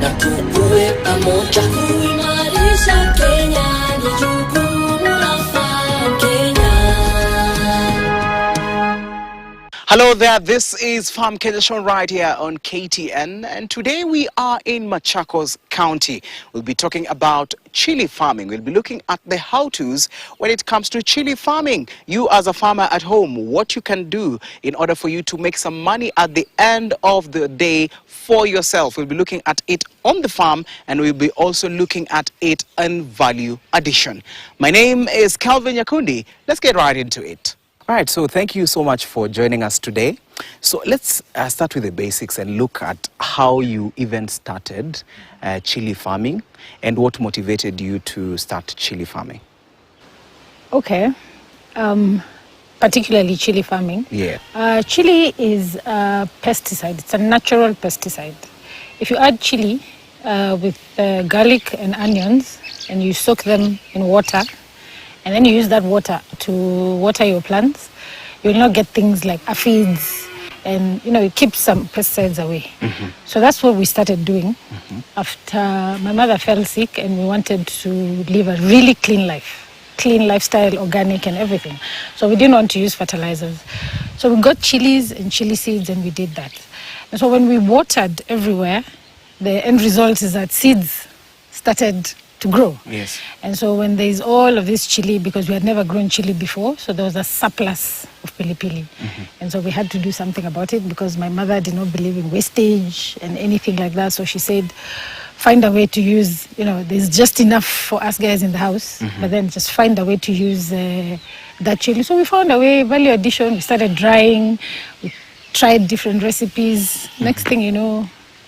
na tukue pamoja kuimarisha Kenya, ni jukumu la Farm Kenya. Hello there, this is Farm Kenya show right here on KTN, and today we are in Machakos County. We'll be talking about chili farming. We'll be looking at the how-tos when it comes to chili farming. You as a farmer at home, what you can do in order for you to make some money at the end of the day for yourself. We'll be looking at it on the farm, and we'll be also looking at it in value addition. My name is Calvin Yakundi. Let's get right into it. All right, so thank you so much for joining us today. So let's start with the basics and look at how you even started chili farming and what motivated you to start chili farming. Okay, particularly chili farming. Yeah. Chili is a pesticide. It's a natural pesticide. If you add chili with garlic and onions and you soak them in water, and then you use that water to water your plants, you will not get things like aphids, and it keeps some pesticides away. Mm-hmm. So that's what we started doing after my mother fell sick, and we wanted to live a really clean lifestyle, organic and everything. So we didn't want to use fertilizers. So we got chilies and chili seeds, and we did that. And so when we watered everywhere, the end result is that seeds started to grow. Yes. And so when there's all of this chili, because we had never grown chili before, so there was a surplus of pili-pili. And so we had to do something about it, because my mother did not believe in wastage and anything like that. So she said, find a way to use, there's just enough for us guys in the house, but then just find a way to use that chili. So we found a way, value addition. We started drying, we tried different recipes. Next thing you know,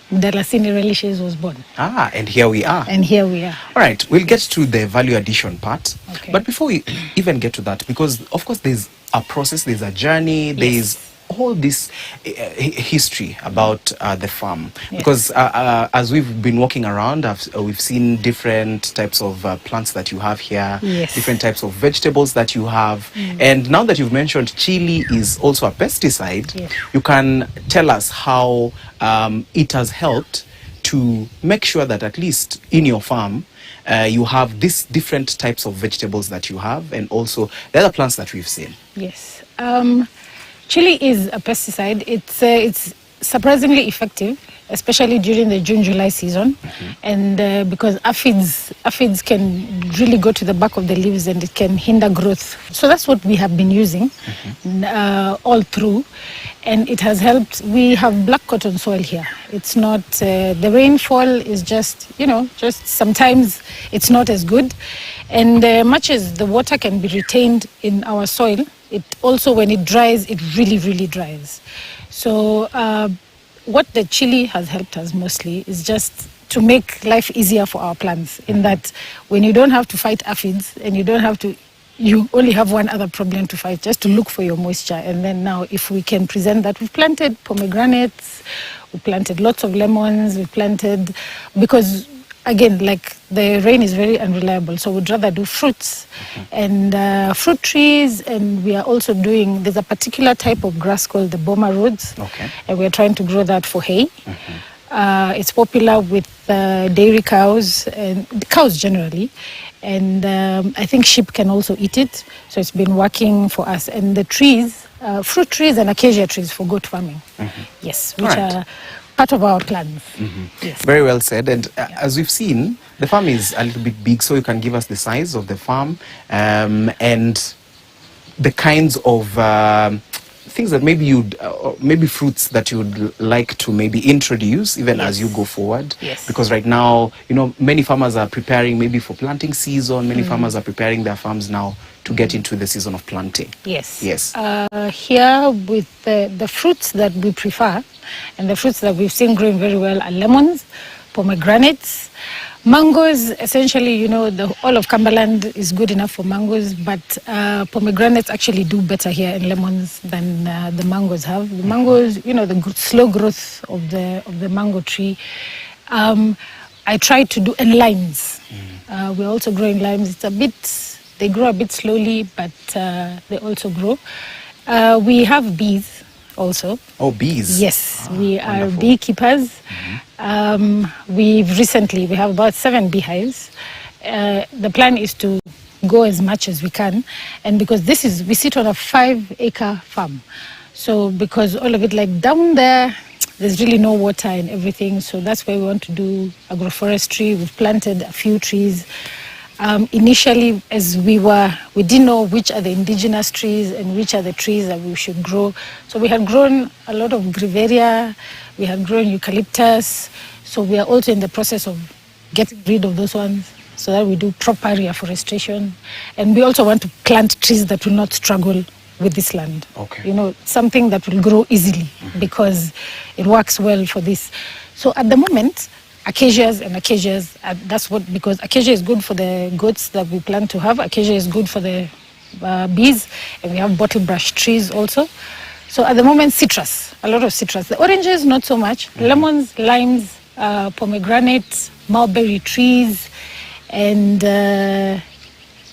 Dalasini relishes was born. And here we are. All right, we'll get to the value addition part. Okay. But before we even get to that, because of course there's a process, there's a journey, there's all this history about the farm. Yes. Because as we've been walking around, we've seen different types of plants that you have here, different types of vegetables that you have. And now that you've mentioned chili is also a pesticide, you can tell us how it has helped to make sure that at least in your farm, you have these different types of vegetables that you have, and also the other plants that we've seen. Yes. Chili is a pesticide. It's surprisingly effective, especially during the June-July season, and because aphids can really go to the back of the leaves, and it can hinder growth. So that's what we have been using all through, and it has helped. We have black cotton soil here. It's not the rainfall is just sometimes it's not as good, and much as the water can be retained in our soil, it also, when it dries, it really, really dries. So what the chili has helped us mostly is just to make life easier for our plants, in that when you don't have to fight aphids, and you only have one other problem to fight, just to look for your moisture. And then now, if we can present that, we've planted pomegranates, we planted lots of lemons, we planted, because again, like the rain is very unreliable, so we'd rather do fruits and fruit trees. And we are also doing, there's a particular type of grass called the Mombasa Road, and we're trying to grow that for hay. It's popular with dairy cows and cows generally, and I think sheep can also eat it, so it's been working for us. And the trees, fruit trees and acacia trees for goat farming, which are part of our plans. Yes. Very well said. And as we've seen, the farm is a little bit big, so you can give us the size of the farm and the kinds of things that maybe fruits that you'd like to maybe introduce even as you go forward. Yes. Because right now, many farmers are preparing maybe for planting season. Many farmers are preparing their farms now to get into the season of planting. Yes. Here with the fruits that we prefer, and the fruits that we've seen growing very well, are lemons, pomegranates, mangoes. Essentially, all of Cumberland is good enough for mangoes, but pomegranates actually do better here in lemons than the mangoes have. The mangoes, the slow growth of the mango tree. I try to do, and limes. We're also growing limes. They grow a bit slowly, but they also grow. We have bees. also. Oh, bees. Yes, we are wonderful. beekeepers. We have about 7 beehives. The plan is to go as much as we can, and because we sit on a 5-acre farm, so because all of it, like down there's really no water and everything, so that's why we want to do agroforestry. We've planted a few trees. Initially, as we didn't know which are the indigenous trees and which are the trees that we should grow. So we had grown a lot of Grevillea, we had grown eucalyptus. So we are also in the process of getting rid of those ones so that we do proper reforestation. And we also want to plant trees that will not struggle with this land. Okay. You know, something that will grow easily because it works well for this. So at the moment, acacias, because acacia is good for the goats that we plan to have. Acacia is good for the bees, and we have bottle brush trees also. So at the moment, a lot of citrus. The oranges, not so much. Lemons, limes, pomegranates, mulberry trees, and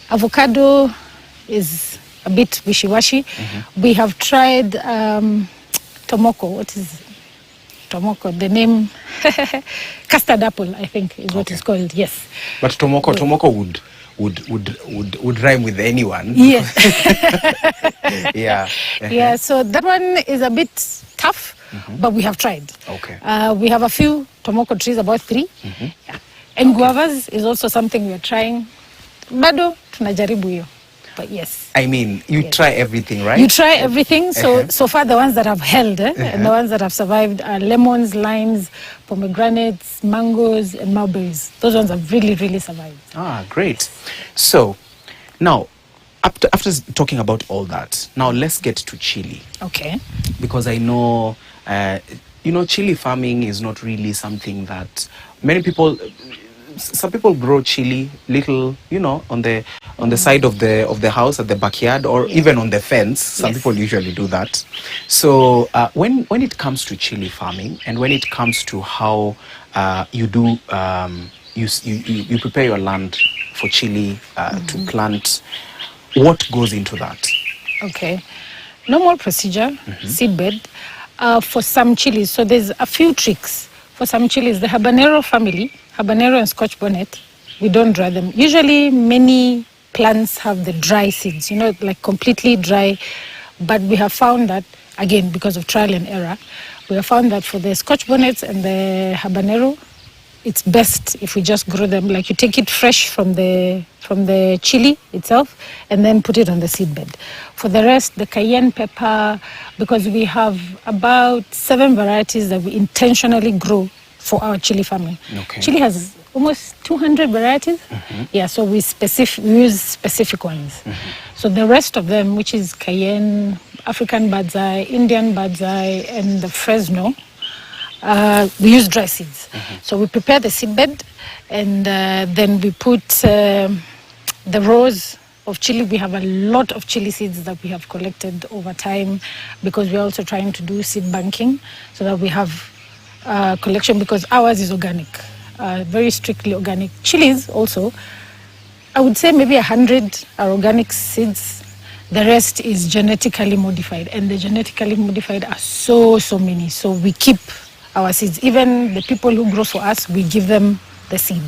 avocado is a bit wishy-washy. We have tried tomoko. What is tomoko? The name custard apple, I think, is what it's called. Yes. But tomoko would rhyme with anyone. Yes. Yeah. Yeah. So that one is a bit tough, but we have tried. Okay. We have a few tomoko trees, about 3. Yeah. And guavas is also something we are trying. Bado tunajaribu hiyo. But yes. I mean, you try everything, right? You try everything. So far, the ones that have held and the ones that have survived are lemons, limes, pomegranates, mangoes, and mulberries. Those ones have really, really survived. Ah, great. So, now, after talking about all that, now let's get to Chillie. Okay. Because I know, Chillie farming is not really something that many people. Some people grow chili little, on the side of the house at the backyard, or even on the fence. Some people usually do that. So when it comes to chili farming, and when it comes to how you do you prepare your land for chili to plant, what goes into that? Okay, normal procedure, seedbed for some chilies. So there's a few tricks for some chilies. The habanero family. Habanero and Scotch bonnet, we don't dry them. Usually, many plants have the dry seeds, like completely dry. But we have found that, again, because of trial and error, we have found that for the Scotch bonnets and the habanero, it's best if we just grow them. Like you take it fresh from the chili itself and then put it on the seedbed. For the rest, the cayenne pepper, because we have about 7 varieties that we intentionally grow for our chili farming. Okay. Chili has almost 200 varieties. Yeah, so we use specific ones. So the rest of them, which is cayenne, African bird's eye, Indian bird's eye, and the Fresno, we use dry seeds. So we prepare the seedbed, and then we put the rows of chili. We have a lot of chili seeds that we have collected over time, because we're also trying to do seed banking so that we have collection, because ours is organic, very strictly organic. Chilies also, I would say maybe 100 are organic seeds. The rest is genetically modified, and the genetically modified are so many. So we keep our seeds. Even the people who grow for us, we give them the seed,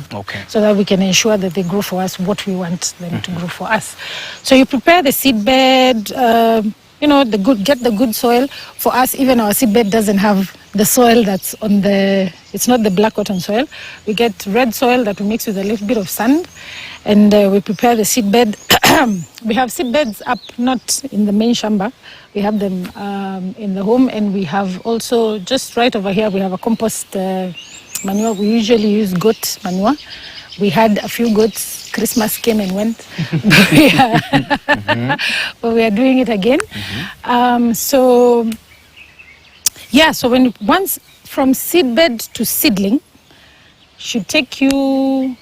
so that we can ensure that they grow for us what we want them to grow for us. So you prepare the seed bed, get the good soil. For us, even our seedbed doesn't have the soil that's on it's not the black cotton soil. We get red soil that we mix with a little bit of sand, and we prepare the seedbed. We have seedbeds up, not in the main shamba. We have them in the home, and we have also, just right over here, we have a compost manure. We usually use goat manure. We had a few goats. Christmas came and went. But we are doing it again. So once from seedbed to seedling should take you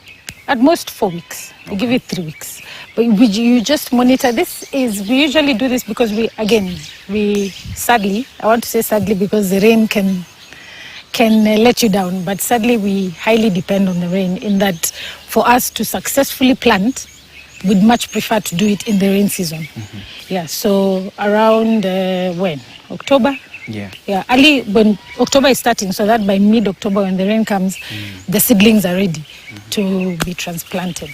at most 4 weeks. We give it 3 weeks. But you just monitor. We usually do this because sadly, I want to say sadly because the rain can let you down, but sadly we highly depend on the rain, in that for us to successfully plant, we'd much prefer to do it in the rain season. Yeah, so around October, Yeah. Yeah, early when October is starting, so that by mid-October when the rain comes, the seedlings are ready to be transplanted.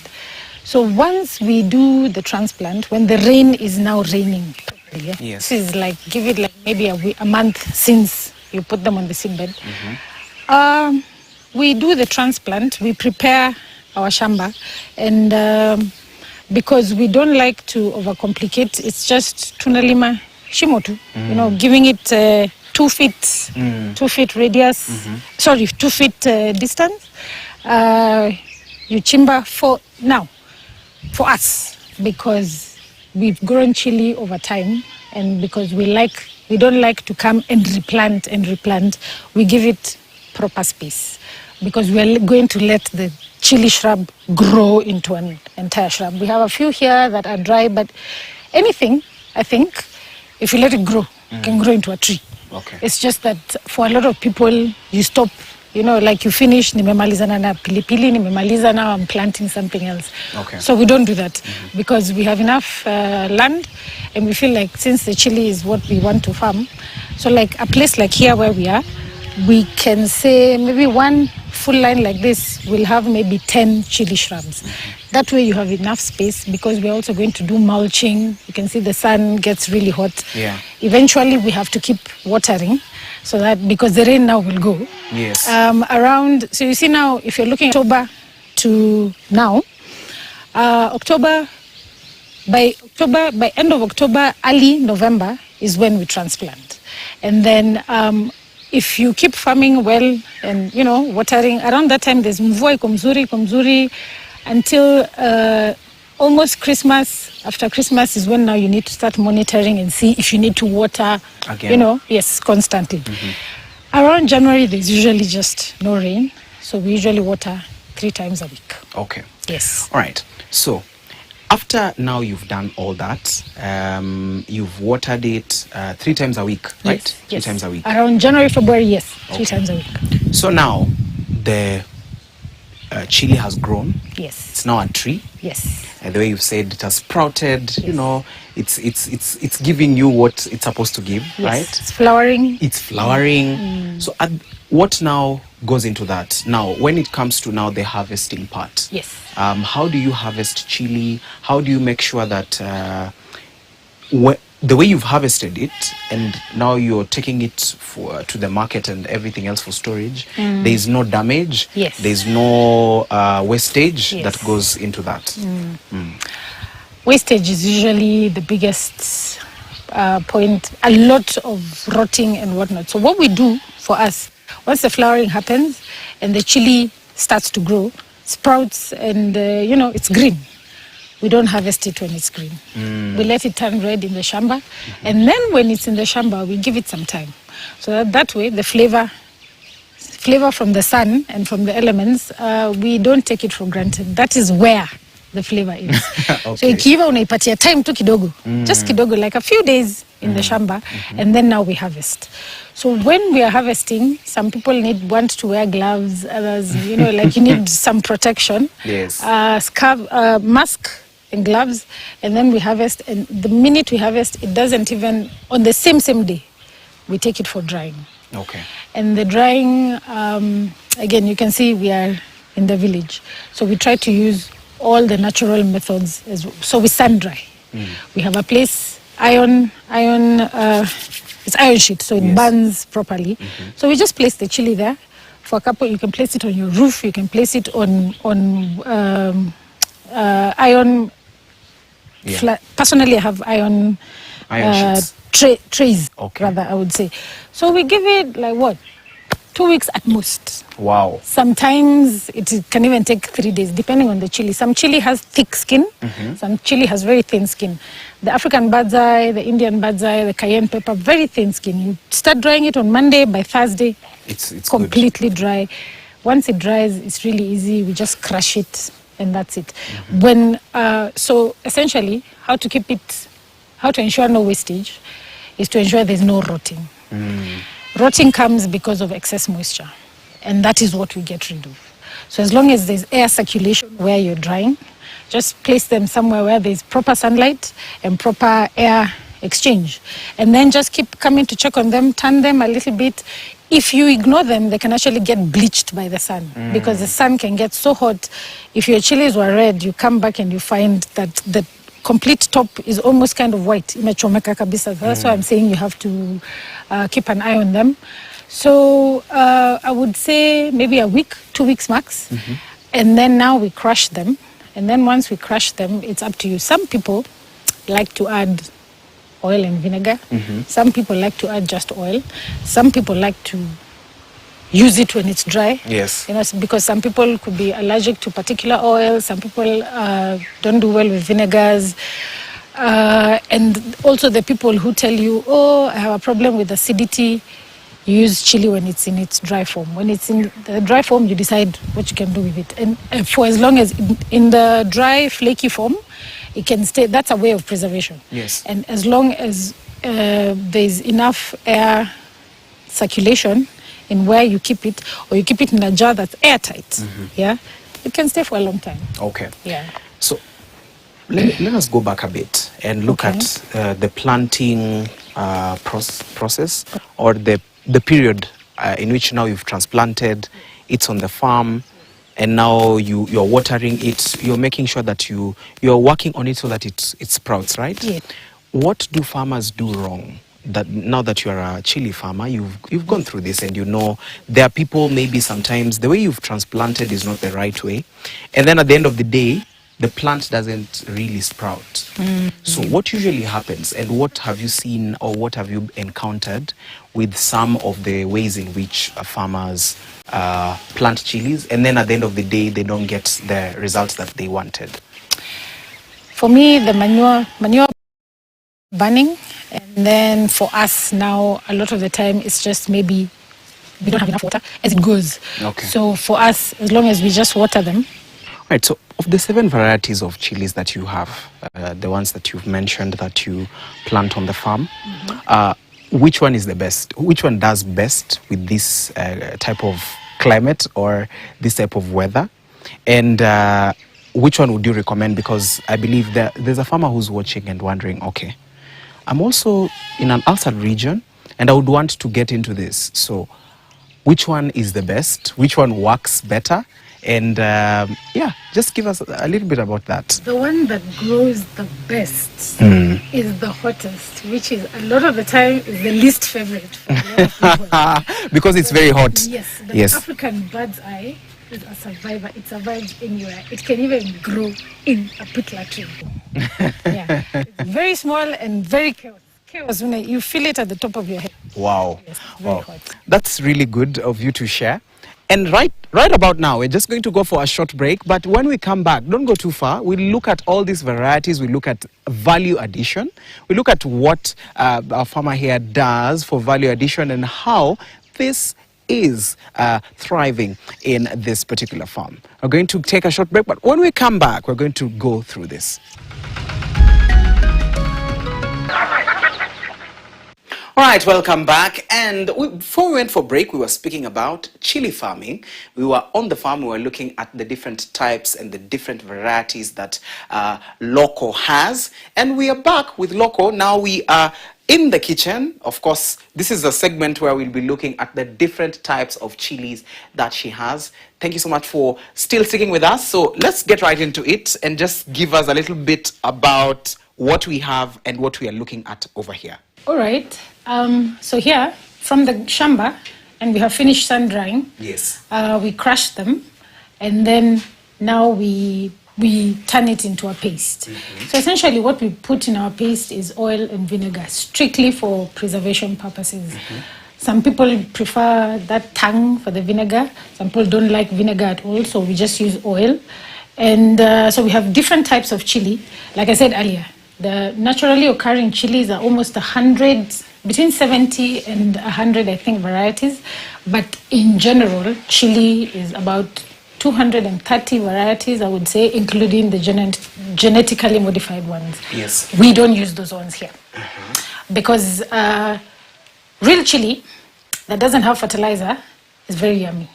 So once we do the transplant, when the rain is now raining, yeah, Yes. this is like, give it like maybe a month since you put them on the seedbed. We do the transplant, we prepare our shamba, and because we don't like to overcomplicate, it's just tunalima shimotu, you know, giving it 2 feet, 2 feet radius, 2 feet distance. You chimba for us, because we've grown chili over time, and because we don't like to come and replant, we give it proper space, because we're going to let the chili shrub grow into an entire shrub. We have a few here that are dry, but anything, I think, if you let it grow, it can grow into a tree. Okay. It's just that for a lot of people, you stop, you know, like you finish, nimemaliza na pilipili, nimemaliza, now I'm planting something else. Okay. So we don't do that because we have enough land, and we feel like since the chili is what we want to farm, so like a place like here where we are, we can say maybe one full line like this will have maybe 10 chili shrubs. That way you have enough space, because we're also going to do mulching. You can see the sun gets really hot. Yeah. Eventually we have to keep watering, so that because the rain now will go. Yes. So you see now, if you're looking at October to now, by end of October, early November is when we transplant. And then if you keep farming well and, you know, watering, around that time there's mvua iko mzuri until almost Christmas. After Christmas is when now you need to start monitoring and see if you need to water again. You know, yes, constantly. Around January there's usually just no rain, so we usually water 3 times a week. Okay. Yes. All right. So after now you've done all that, you've watered it 3 times a week, right? Yes. 3 times a week. Around January, February, yes, 3 Okay. times a week. So now the chili has grown. Yes. It's now a tree. Yes. And the way you've said, it has sprouted. You know, it's giving you what it's supposed to give, Yes. right? It's flowering. It's flowering. So what now goes into that? Now, when it comes to now the harvesting part, Yes. how do you harvest chili? How do you make sure that the way you've harvested it and now you're taking it to the market and everything else for storage, there is no damage, Yes. there's no wastage Yes. that goes into that? Wastage is usually the biggest point. A lot of rotting and whatnot. So what we do for us, once the flowering happens and the chili starts to grow, sprouts, and you know, it's green, we don't harvest it when it's green. We let it turn red in the shamba, and then when it's in the shamba, we give it some time, so that way the flavor from the sun and from the elements, we don't take it for granted. That is where the flavor is. Okay. So ikiiva unaipatia time tu kidogo, just kidogo, like a few days in the shamba, and then now we harvest. So when we are harvesting, some people want to wear gloves, others, you know, like you need some protection. Yes. Mask and gloves, and then we harvest. And the minute we harvest, it doesn't even, on the same day, we take it for drying. Okay. And the drying, again, you can see we are in the village, so we try to use all the natural methods. So we sun dry. We have a place, it's iron sheet, so it burns properly. So we just place the chili there for a couple. You can place it on your roof. You can place it on iron. Yeah. Personally, I have iron sheets. Trays, Okay. rather, I would say. So we give it like what, 2 weeks at most. Wow. Sometimes it can even take 3 days, depending on the chili. Some chili has thick skin, some chili has very thin skin. The African bird's eye, the Indian bird's eye, the cayenne pepper, very thin skin. You start drying it on Monday, by Thursday, It's completely dry. Once it dries, it's really easy. We just crush it, and that's it. So essentially, how to ensure no wastage is to ensure there's no rotting. Rotting comes because of excess moisture, and that is what we get rid of. So as long as there's air circulation where you're drying, just place them somewhere where there's proper sunlight and proper air exchange. And then just keep coming to check on them, turn them a little bit. If you ignore them, they can actually get bleached by the sun because the sun can get so hot. If your chilies were red, you come back and you find that the complete top is almost kind of white. Imechomeka kabisa. That's why I'm saying you have to keep an eye on them. So I would say maybe a week, 2 weeks max. And then now we crush them. And then once we crush them, it's up to you. Some people like to add oil and vinegar. Some people like to add just oil. Some people like to use it when it's dry. Yes. You know, because some people could be allergic to particular oil. Some people don't do well with vinegars. And also the people who tell you, oh, I have a problem with acidity, you use chili when it's in its dry form. When it's in the dry form, you decide what you can do with it. And for as long as in the dry, flaky form, it can stay. That's a way of preservation. Yes. And as long as there's enough air circulation in where you keep it, or you keep it in a jar that's airtight, yeah, it can stay for a long time. Okay. Yeah. So let us go back a bit and look at the planting process, or the period in which now you've transplanted, it's on the farm, and now you're watering it, you're making sure that you're working on it so that it sprouts, right? Yeah. What do farmers do wrong? That now that you're a chili farmer, you've gone through this, and you know there are people, maybe sometimes the way you've transplanted is not the right way, and then at the end of the day the plant doesn't really sprout. So what usually happens, and what have you seen, or what have you encountered with some of the ways in which farmers plant chilies, and then at the end of the day they don't get the results that they wanted? For me, the manure burning, and then for us now, a lot of the time it's just maybe we don't have enough water as it goes. Okay. So for us, as long as we just water them. Right, so of the 7 varieties of chilies that you have, the ones that you've mentioned that you plant on the farm, which one is the best? Which one does best with this type of climate or this type of weather? And which one would you recommend? Because I believe there's a farmer who's watching and wondering, okay, I'm also in an altered region and I would want to get into this. So which one is the best? Which one works better? And yeah, just give us a little bit about that. The one that grows the best is the hottest, which is a lot of the time is the least favorite for a lot of people. Because it's very hot. Yes, the African bird's eye is a survivor. It survives anywhere. It can even grow in a pitla tree. Yeah, it's very small and very chaos. When you feel it at the top of your head. Wow. Yes, very hot. That's really good of you to share. And right about now, we're just going to go for a short break. But when we come back, don't go too far. We'll look at all these varieties. We look at value addition. We look at what our farmer here does for value addition and how this is thriving in this particular farm. We're going to take a short break, but when we come back, we're going to go through this. All right, welcome back. And before we went for break, we were speaking about chili farming. We were on the farm, we were looking at the different types and the different varieties that Loco has. And we are back with Loco. Now we are in the kitchen. Of course, this is a segment where we'll be looking at the different types of chilies that she has. Thank you so much for still sticking with us. So let's get right into it and just give us a little bit about what we have and what we are looking at over here. All right. So here, from the shamba, and we have finished sun drying. Yes. We crush them, and then now we turn it into a paste. So essentially what we put in our paste is oil and vinegar, strictly for preservation purposes. Some people prefer that tang for the vinegar. Some people don't like vinegar at all, so we just use oil. And so we have different types of chili. Like I said earlier, the naturally occurring chilies are almost 100, between 70 and 100, I think, varieties. But in general, chili is about 230 varieties, I would say, including the genetically modified ones. Yes. We don't use those ones here. Because real chili that doesn't have fertilizer is very yummy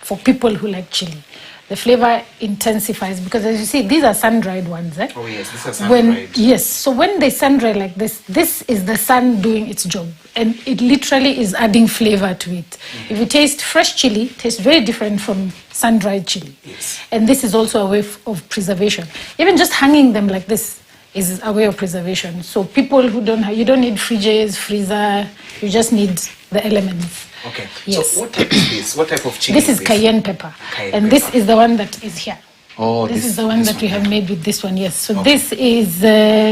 for people who like chili. the flavor intensifies, because as you see, these are sun-dried ones. Eh? Oh yes, these are sun-dried. Yes, so when they sun-dry like this is the sun doing its job, and it literally is adding flavor to it. If you taste fresh chili, it tastes very different from sun-dried chili. Yes. And this is also a way of preservation. Even just hanging them like this is a way of preservation. So people who you don't need fridges, freezer, you just need the elements. Okay. Yes. So what type is this? What type of chili? This is cayenne pepper. Cayenne This pepper. is the one that is here. Oh, this is the one that we have made with this one, yes. So Okay. this is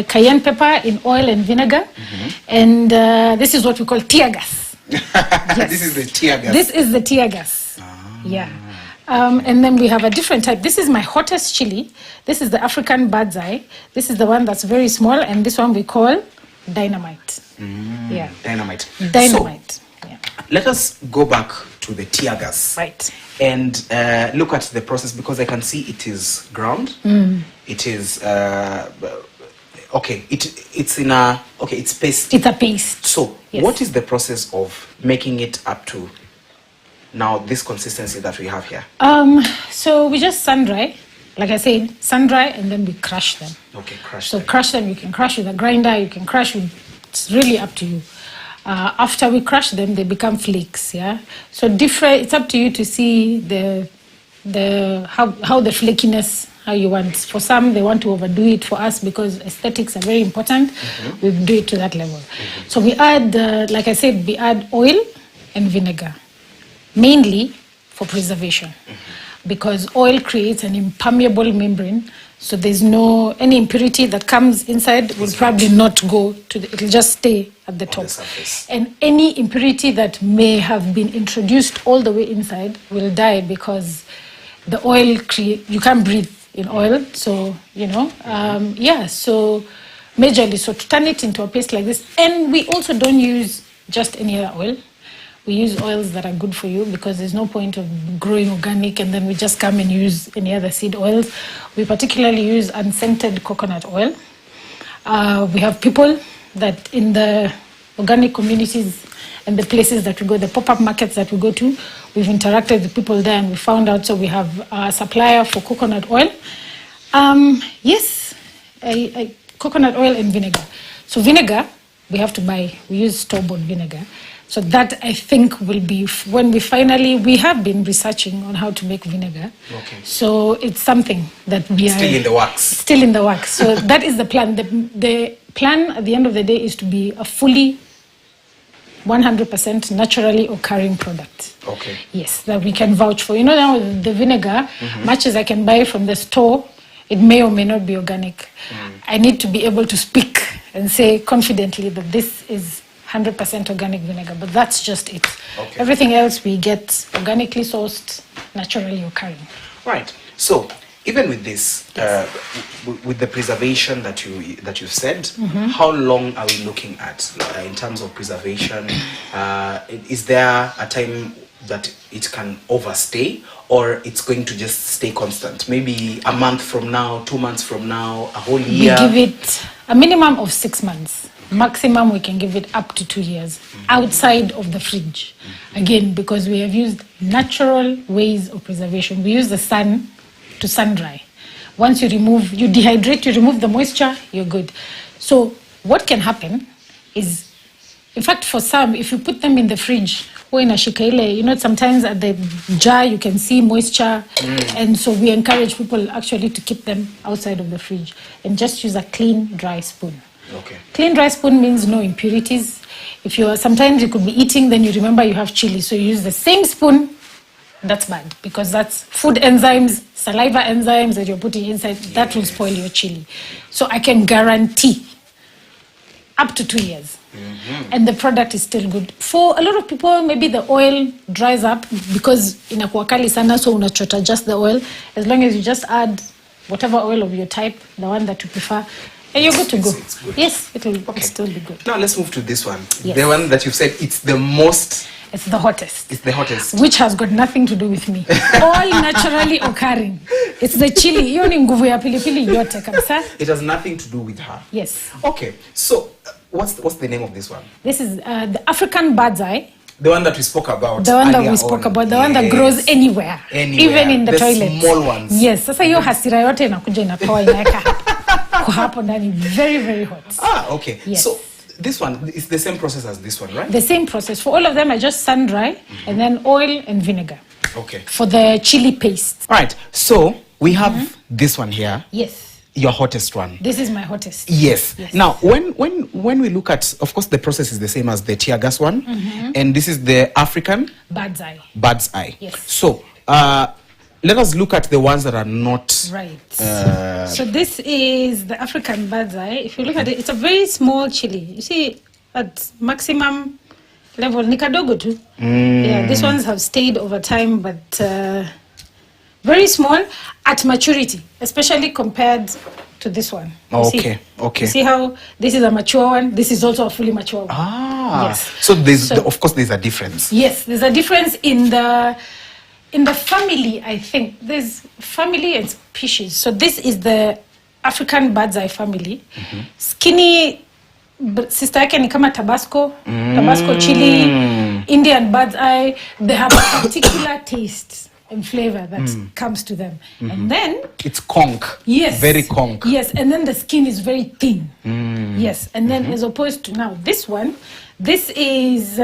cayenne pepper in oil and vinegar. And this is what we call tear gas. Yes. This is the tear gas. This is the tear gas. Yeah. And then we have a different type. This is my hottest chili. This is the African bird's eye. This is the one that's very small, and this one we call dynamite. Yeah. Dynamite. Dynamite. So, yeah. let us go back to the tear gas. Right. And look at the process, because I can see it is ground. It is okay. It's in a it's paste. It's a paste. So Yes. what is the process of making it up to now this consistency that we have here? So we just sun dry, like I said, sun dry, and then we crush them. Okay, crush. So them. crush them. You can crush with a grinder. You can crush with. It's really up to you. After we crush them, they become flakes. Yeah. So different. It's up to you to see how the flakiness, how you want. For some, they want to overdo it. For us, because aesthetics are very important, we do it to that level. So we add, like I said, we add oil and vinegar, mainly for preservation, because oil creates an impermeable membrane. So there's any impurity that comes inside will probably not go to it'll just stay at the top. surface. And any impurity that may have been introduced all the way inside will die, because the oil you can't breathe in oil. So, so majorly, so to turn it into a paste like this. And we also don't use just any other oil. We use oils that are good for you, because there's no point of growing organic and then we just come and use any other seed oils. We particularly use unscented coconut oil. We have people that in the organic communities and the places that we go, the pop-up markets that we go to, we've interacted with people there and we found out, so we have a supplier for coconut oil. Yes, coconut oil and vinegar. So vinegar, we have to buy. We use store-bought vinegar. So that, I think, will be when we have been researching on how to make vinegar. Okay. So it's something that we are... Still in the works. Still in the works. So that is the plan. The plan at the end of the day is to be a fully 100% naturally occurring product. Okay. Yes, that we can vouch for. Now the vinegar, much as I can buy from the store, it may or may not be organic. I need to be able to speak and say confidently that this is 100% organic vinegar, but that's just it. Okay. Everything else we get organically sourced, naturally occurring. Right. So even with this, with the preservation that you've said, how long are we looking at in terms of preservation? Is there a time that it can overstay, or it's going to just stay constant? Maybe a month from now, 2 months from now, a whole year? We give it a minimum of 6 months. Maximum, we can give it up to 2 years outside of the fridge. Again, because we have used natural ways of preservation. We use the sun to sun dry. Once you dehydrate, you remove the moisture, you're good. So what can happen is, in fact, for some, if you put them in the fridge, or in a shikaile, sometimes at the jar you can see moisture. And so we encourage people actually to keep them outside of the fridge and just use a clean, dry spoon. Okay. Clean dry spoon means no impurities. Sometimes you could be eating, then you remember you have chili, so you use the same spoon. That's bad, because that's food enzymes, saliva enzymes that you're putting inside. That will spoil your chili. So I can guarantee up to 2 years. And the product is still good. For a lot of people, maybe the oil dries up because inakuwa kali sana, so unachota just the oil. As long as you just add whatever oil of your type, the one that you prefer, and you're good to go. It's good. Yes, it'll still be good. Now let's move to this one. Yes. The one that you've said it's the most. It's the hottest. It's the hottest. Which has got nothing to do with me. All naturally occurring. It's the chili. Hiyo ni nguvu ya pilipili yote kabisa. It has nothing to do with her. Yes. Okay. So what's the name of this one? This is the African bird's eye. The one that we spoke about. The one that we spoke about, the one that grows anywhere, even in the toilet. Small ones. Yes. Sasa hiyo hasira yote inakuja inatoa inaweka kwa hapo ndani, very very hot. Okay. Yes. So this one is the same process as this one, right? The same process. For all of them, I just sun dry and then oil and vinegar. Okay. For the chili paste. All right. So we have this one here. Yes. Your hottest one. This is my hottest. Yes. Now, when we look at, of course, the process is the same as the tear gas one, and this is the African bird's eye. Bird's eye. Yes. So, let us look at the ones that are not right. So this is the African bird's eye. If you look at it, it's a very small chili. You see, at maximum level, ni kadogo tu. Yeah, these ones have stayed over time, but very small at maturity, especially compared to this one. Okay, okay. See how this is a mature one, this is also a fully mature one. Yes. So there's of course there's a difference. Yes, there's a difference in the family. I think there's family and species. So this is the African bird's eye family. Skinny sister yake ni kama Tabasco chili, Indian bird's eye. They have a particular taste and flavor that comes to them. And then it's conch. Yes. Very conch. Yes, and then the skin is very thin. Yes, and then as opposed to now this one, this is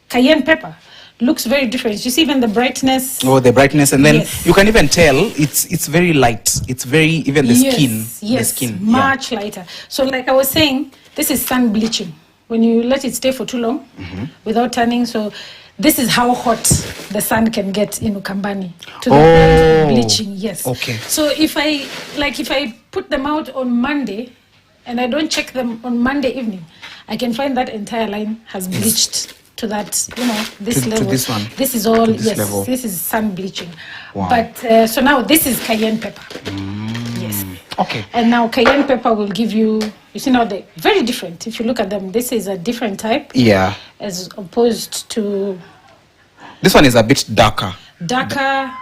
cayenne pepper. Looks very different. You see even the brightness. Oh, the brightness, and then you can even tell it's very light. It's very, even the skin. Yes, the skin, much lighter. So like I was saying, this is sun bleaching. When you let it stay for too long without turning, so this is how hot the sun can get in Ukambani to the point of bleaching. Yes. Okay. So if I put them out on Monday and I don't check them on Monday evening, I can find that entire line has bleached to that, this level. To this one. This is all, this level. This is sun bleaching. Wow. But so now this is cayenne pepper. Yes. Okay. And now cayenne pepper will give you see now they're very different. If you look at them, this is a different type. Yeah. As opposed to... This one is a bit darker. Darker.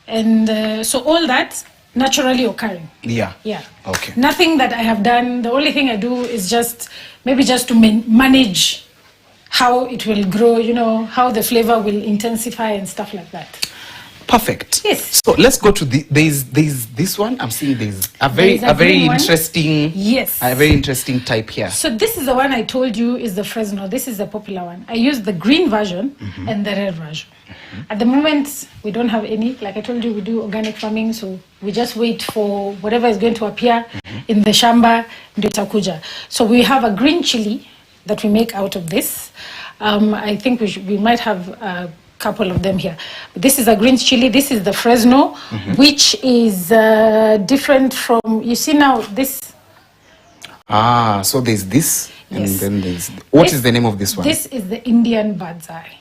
And so all that naturally occurring. Yeah. Yeah. Okay. Nothing that I have done. The only thing I do is just to manage how it will grow, how the flavor will intensify and stuff like that. Perfect. Yes. So let's go to there's this one. I'm seeing there's a very interesting. Yes. A very interesting type here. So this is the one I told you is the Fresno. This is the popular one. I use the green version and the red version. At the moment, we don't have any. Like I told you, we do organic farming, so we just wait for whatever is going to appear in the shamba, ndio itakuja. So we have a green chili that we make out of this. I think we might have a couple of them here. But this is a green chili. This is the Fresno, which is different from, you see now this. So there's this, and then there's, what is the name of this one? This is the Indian bird's eye.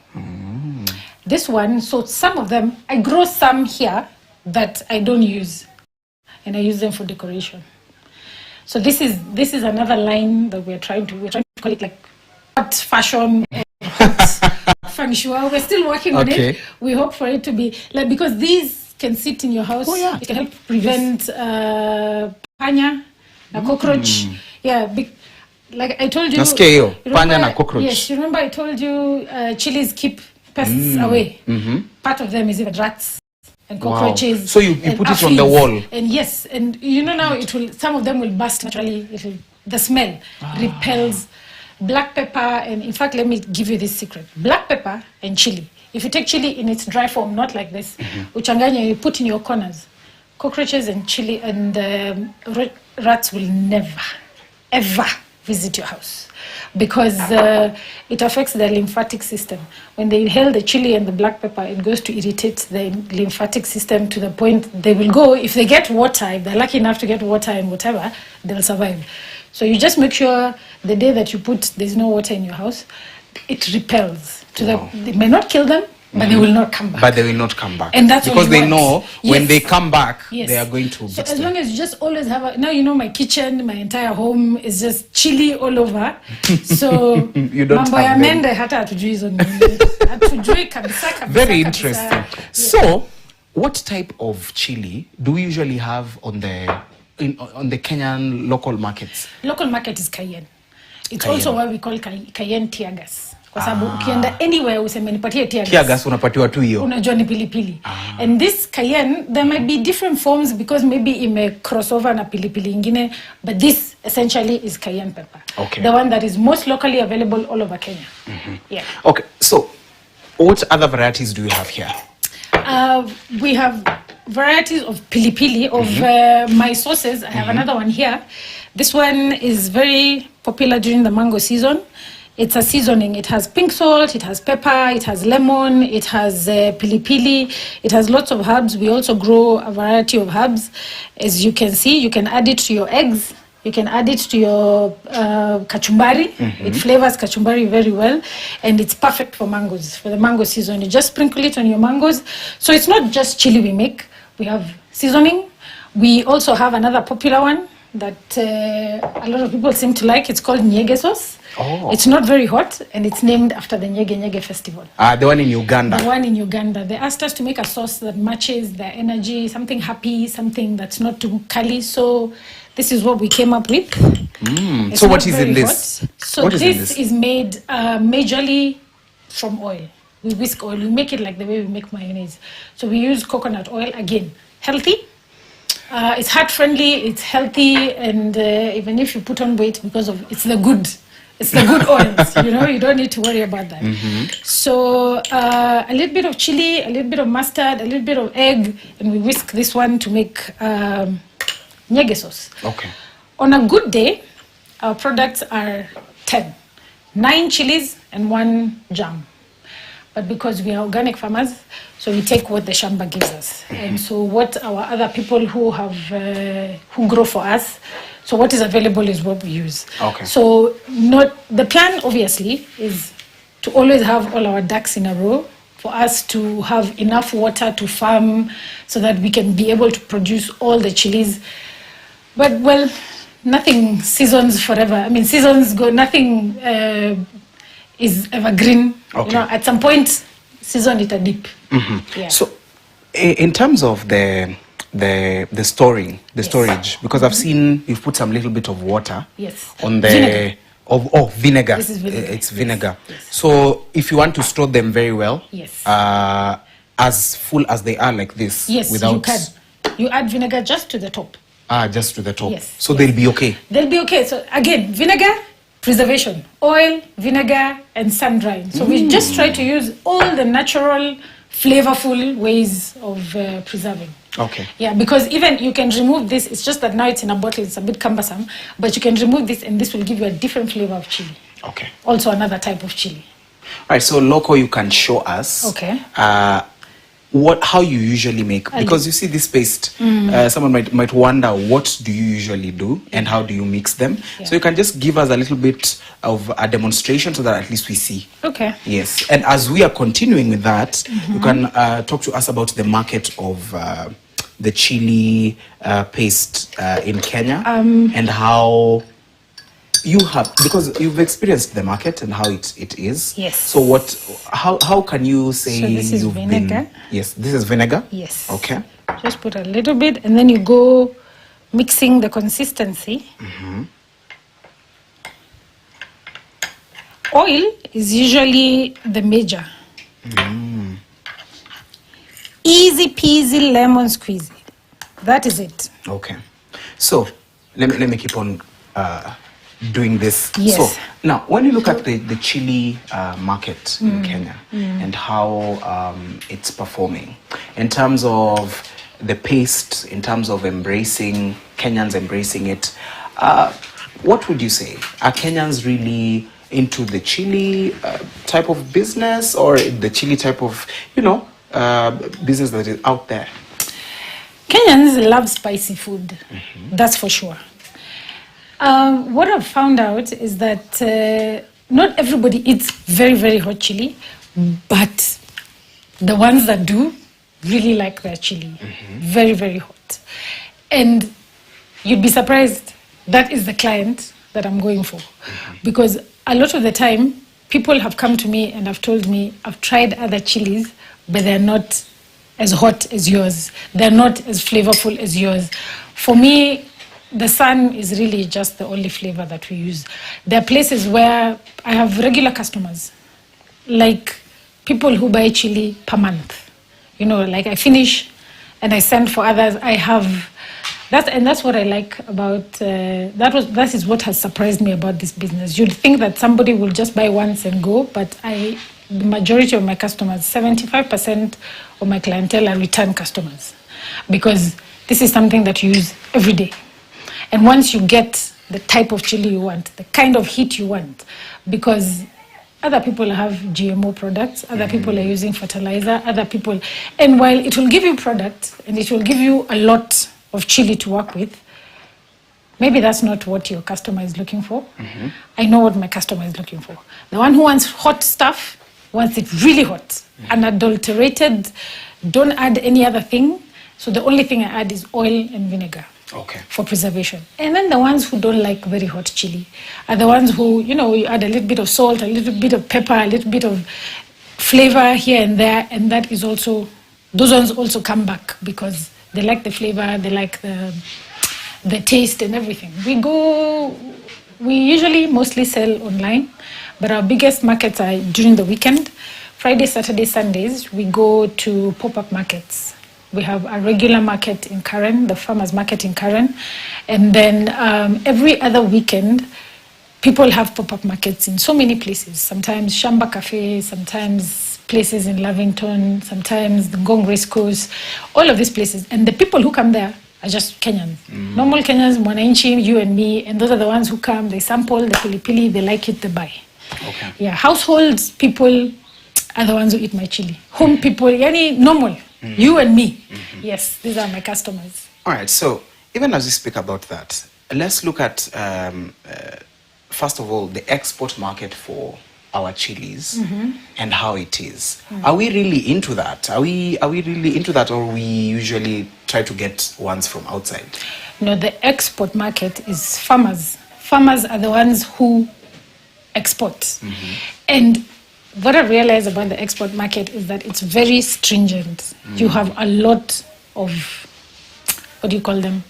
This one, so some of them, I grow some here that I don't use, and I use them for decoration. So this is another line that we're trying to call it like hot fashion and hot feng shui. We're still working on it. We hope for it to be like, because these can sit in your house. Oh, yeah. It can help prevent panya, a cockroach. Yeah, like I told you. Panya na cockroach. Yes, you remember I told you chilies keep pests away. Part of them is even rats and cockroaches. Wow. So you put it on the wall. And yes, and now it will. Some of them will burst naturally. The smell repels. Black pepper, and in fact, let me give you this secret. Black pepper and chili. If you take chili in its dry form, not like this, uchanganya, you put in your corners, cockroaches and chili and rats will never, ever visit your house, because it affects the lymphatic system. When they inhale the chili and the black pepper, it goes to irritate the lymphatic system to the point they will go, if they get water, if they're lucky enough to get water and whatever, they'll survive. So you just make sure the day that you put, there's no water in your house, it repels. They may not kill them, but they will not come back. But they will not come back. And that's because they know when they come back, yes, they are going to. So as long as you just always have now my kitchen, my entire home is just chili all over. So you don't have them. Very interesting. Yeah. So, what type of chili do we usually have on the Kenyan local markets? Local market is cayenne. It's also what we call cayenne tear gas. Kwa sababu ukienda anywhere useme nipatie tear gas. Tear gas unapatiwa tu hiyo. Unajua ni pilipili. And this cayenne, there might be different forms because maybe ime crossover na pilipili ingine, but this essentially is cayenne pepper. Okay. The one that is most locally available all over Kenya. Yeah. Okay, so what other varieties do you have here? We have varieties of pilipili, of my sauces. I have another one here. This one is very popular during the mango season. It's a seasoning. It has pink salt, it has pepper, it has lemon, it has pilipili, it has lots of herbs. We also grow a variety of herbs. As you can see, you can add it to your eggs. You can add it to your kachumbari. It flavors kachumbari very well. And it's perfect for mangoes, for the mango season. You just sprinkle it on your mangoes. So it's not just chili we make. We have seasoning. We also have another popular one that a lot of people seem to like. It's called nyege sauce. Oh. It's not very hot, and it's named after the Nyege festival. The one in Uganda. The one in Uganda. They asked us to make a sauce that matches their energy, something happy, something that's not too curly. So this is what we came up with. So what is in this? Hot. So what is in this is made majorly from oil. We whisk oil. We make it like the way we make mayonnaise. So we use coconut oil, again, healthy. It's heart friendly, it's healthy, and even if you put on weight because of it's the good oils, you don't need to worry about that. So a little bit of chili, a little bit of mustard, a little bit of egg, and we whisk this one to make nyege sauce. Okay. On a good day, our products are 10, 9 chilies and 1 jam. But because we are organic farmers, so we take what the shamba gives us. And so what our other people who have who grow for us, so what is available is what we use. Okay. So the plan obviously is to always have all our ducks in a row, for us to have enough water to farm so that we can be able to produce all the chilies. But well, nothing seasons forever. I mean, seasons go, nothing is evergreen. Okay. At some point, season it a dip. Yeah. So, in terms of the storing, the storage, because I've seen you've put some little bit of water. Yes. On the vinegar. Vinegar. This is vinegar. It's vinegar. Yes. So, if you want to store them very well, Yes. As full as they are like this, Yes, without you can. You add vinegar just to the top. just to the top. Yes, So yes. they'll be okay. They'll be okay. So again, vinegar, preservation, oil, vinegar, and sun drying. So we just try to use all the natural, flavorful ways of preserving. Okay. Yeah, because even you can remove this. It's just that now it's in a bottle. It's a bit cumbersome, but you can remove this, and this will give you a different flavor of chili. Okay. Also another type of chili. All right. So, Loco, you can show us. Okay. How you usually make, because you see this paste, someone might wonder, what do you usually do and how do you mix them? Yeah. So you can just give us a little bit of a demonstration so that at least we see. Okay. Yes, and as we are continuing with that, you can talk to us about the market of the chili paste in Kenya and how you have, because you've experienced the market and how it is. Yes. So how can you say So this is you've vinegar. Yes, this is vinegar. Yes. Okay. Just put a little bit, and then you go mixing the consistency. Oil is usually the major. Easy peasy lemon squeezy. That is it. Okay. So let me keep on doing this. Yes. So now, when you look at the chili market in Kenya and how it's performing in terms of the paste, in terms of Kenyans embracing it, what would you say? Are Kenyans really into the chili type of business, or the chili type of business that is out there? Kenyans love spicy food. That's for sure. What I've found out is that not everybody eats very, very hot chili, but the ones that do really like their chili. Very, very hot. And you'd be surprised, that is the client that I'm going for. Because a lot of the time, people have come to me and have told me, I've tried other chilies, but they're not as hot as yours. They're not as flavorful as yours. For me, the sun is really just the only flavor that we use. There are places where I have regular customers like people who buy chili per month. You know, like I finish and I send for others. I have that's what I like about that is what has surprised me about this business. You'd think that somebody will just buy once and go, but the majority of my customers, 75% of my clientele are return customers, because this is something that you use every day. And once you get the type of chili you want, the kind of heat you want, because other people have GMO products, other people are using fertilizer, other people, and while it will give you product and it will give you a lot of chili to work with, maybe that's not what your customer is looking for. I know what my customer is looking for. The one who wants hot stuff wants it really hot, unadulterated, don't add any other thing. So the only thing I add is oil and vinegar. Okay. For preservation. And then the ones who don't like very hot chili are the ones who, you know, you add a little bit of salt, a little bit of pepper, a little bit of flavor here and there, and that is also, those ones also come back because they like the flavor, they like the taste and everything. We usually mostly sell online, but our biggest markets are during the weekend. Friday, Saturday, Sundays, we go to pop-up markets. We have a regular market in Karen, the farmers market in Karen. And then every other weekend, people have pop-up markets in so many places. Sometimes Shamba Cafe, sometimes places in Lavington, sometimes the Ngong Race Course, all of these places. And the people who come there are just Kenyans. Normal Kenyans, Mwananchi, you and me, and those are the ones who come, they sample the pili-pili, they like it, they buy. Okay. Yeah, households, people are the ones who eat my chili. Home people, yani normal. You and me. Yes, these are my customers. All right, so even as we speak about that, let's look at, first of all, the export market for our chilies and how it is. Are we really into that? Are we really into that, or we usually try to get ones from outside? No, the export market is farmers. Farmers are the ones who export. And what I realized about the export market is that it's very stringent. You have a lot of, what do you call them?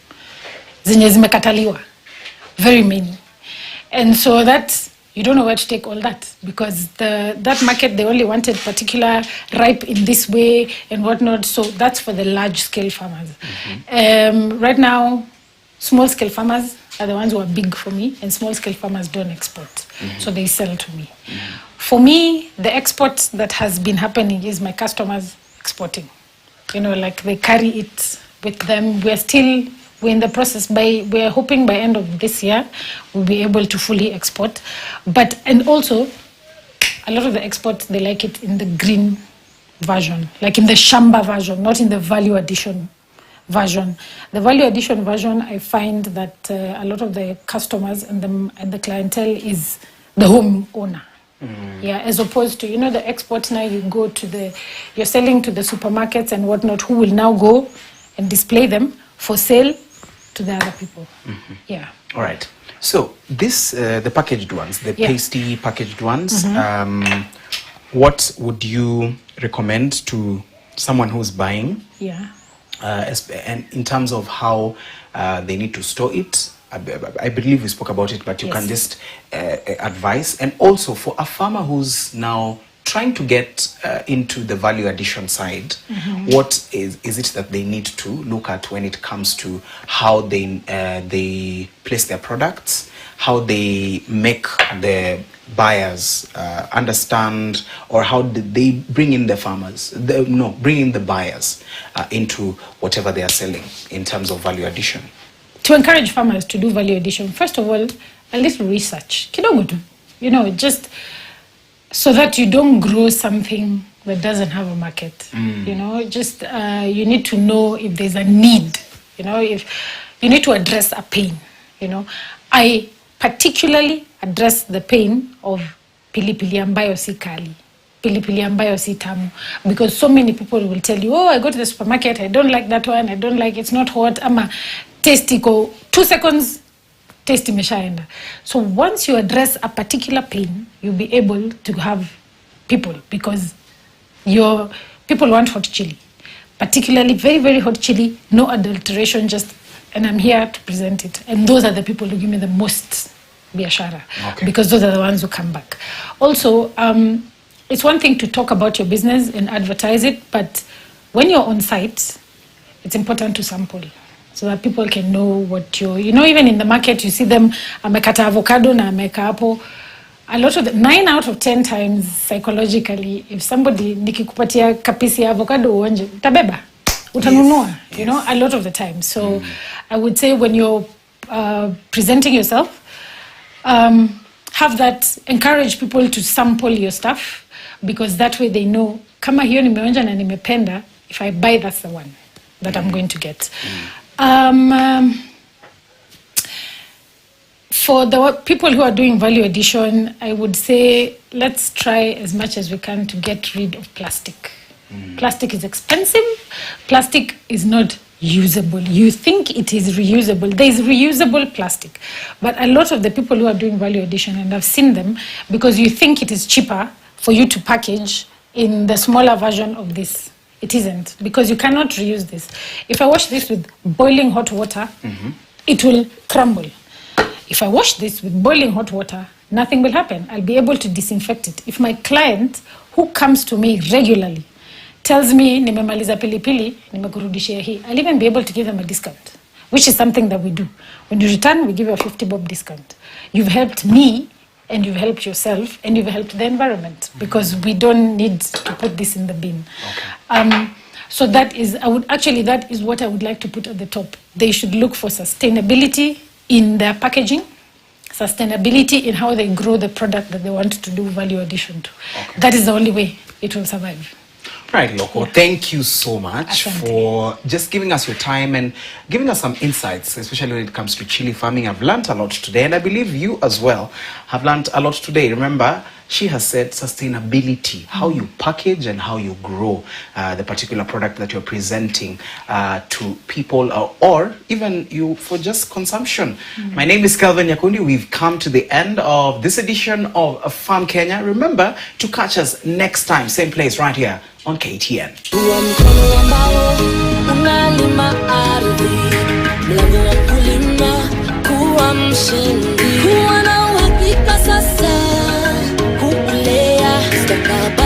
Zenye zimekataliwa. Very many. And so that, you don't know where to take all that, because that market, they only wanted particular ripe in this way and whatnot. So that's for the large scale farmers. Right now, small scale farmers are the ones who are big for me, and small scale farmers don't export. So they sell to me. For me, the export that has been happening is my customers exporting. You know, like they carry it with them. We're in the process. We're hoping by end of this year, we'll be able to fully export. And also, a lot of the exports, they like it in the green version, like in the Shamba version, not in the value addition version. The value addition version, I find that a lot of the customers and the clientele is the home owner. Yeah, as opposed to, you know, the export now, you're selling to the supermarkets and whatnot, who will now go and display them for sale to the other people. Yeah. All right. So this, the packaged ones, the pasty packaged ones, what would you recommend to someone who's buying? Yeah. And in terms of how they need to store it? I believe we spoke about it, but you can just advise. And also for a farmer who's now trying to get into the value addition side, what is it that they need to look at when it comes to how they place their products, how they make the buyers understand, or how did they bring in the farmers, bring in the buyers into whatever they are selling in terms of value addition? To encourage farmers to do value addition, first of all, a little research. Kidogo tu. You know, just so that you don't grow something that doesn't have a market. You know, just you need to know if there's a need. You know, if you need to address a pain. You know, I particularly address the pain of pilipili ambayo si kali, pilipili ambayo si tamu, because so many people will tell you, oh, I go to the supermarket, I don't like that one, I don't like, it's not hot, ama tasty ko 2 seconds, tasty imeshaenda. So once you address a particular pain, you'll be able to have people, because your people want hot chili, particularly very, very hot chili, no adulteration, just, and I'm here to present it. And those are the people who give me the most biashara, because those are the ones who come back. Also, it's one thing to talk about your business and advertise it, but when you're on site, it's important to sample so that people can know what even in the market, you see them, amekata avocado na ameka apple. A lot of 9 out of 10 times psychologically, if somebody nikikupatia kapisi ya avocado uonje, utabeba, utanunua, a lot of the time. So I would say when you're presenting yourself, have that, encourage people to sample your stuff, because that way they know, kama hiyo nimeonja na nimependa, if I buy, that's the one that I'm going to get. For the people who are doing value addition, I would say let's try as much as we can to get rid of plastic. Plastic is expensive. Plastic is not usable. You think it is reusable. There is reusable plastic. But a lot of the people who are doing value addition, and I've seen them, because you think it is cheaper for you to package in the smaller version of this. It isn't, because you cannot reuse this. If I wash this with boiling hot water, it will crumble. If I wash this with boiling hot water, nothing will happen. I'll be able to disinfect it. If my client, who comes to me regularly, tells me, nimemaliza pilipili, nimekurudishia hii, I'll even be able to give them a discount, which is something that we do. When you return, we give you a 50 bob discount. You've helped me, and you've helped yourself, and you've helped the environment, because we don't need to put this in the bin. Okay. So that is what I would like to put at the top. They should look for sustainability in their packaging, sustainability in how they grow the product that they want to do value addition to. Okay. That is the only way it will survive. Right, Loco, thank you so much for just giving us your time and giving us some insights, especially when it comes to chili farming. I've learned a lot today, and I believe you as well have learned a lot today. Remember, she has said sustainability, how you package and how you grow the particular product that you're presenting to people, or even you for just consumption. My name is Kelvin Nyakundi. We've come to the end of this edition of Farm Kenya. Remember to catch us next time, same place right here on KTN. Step up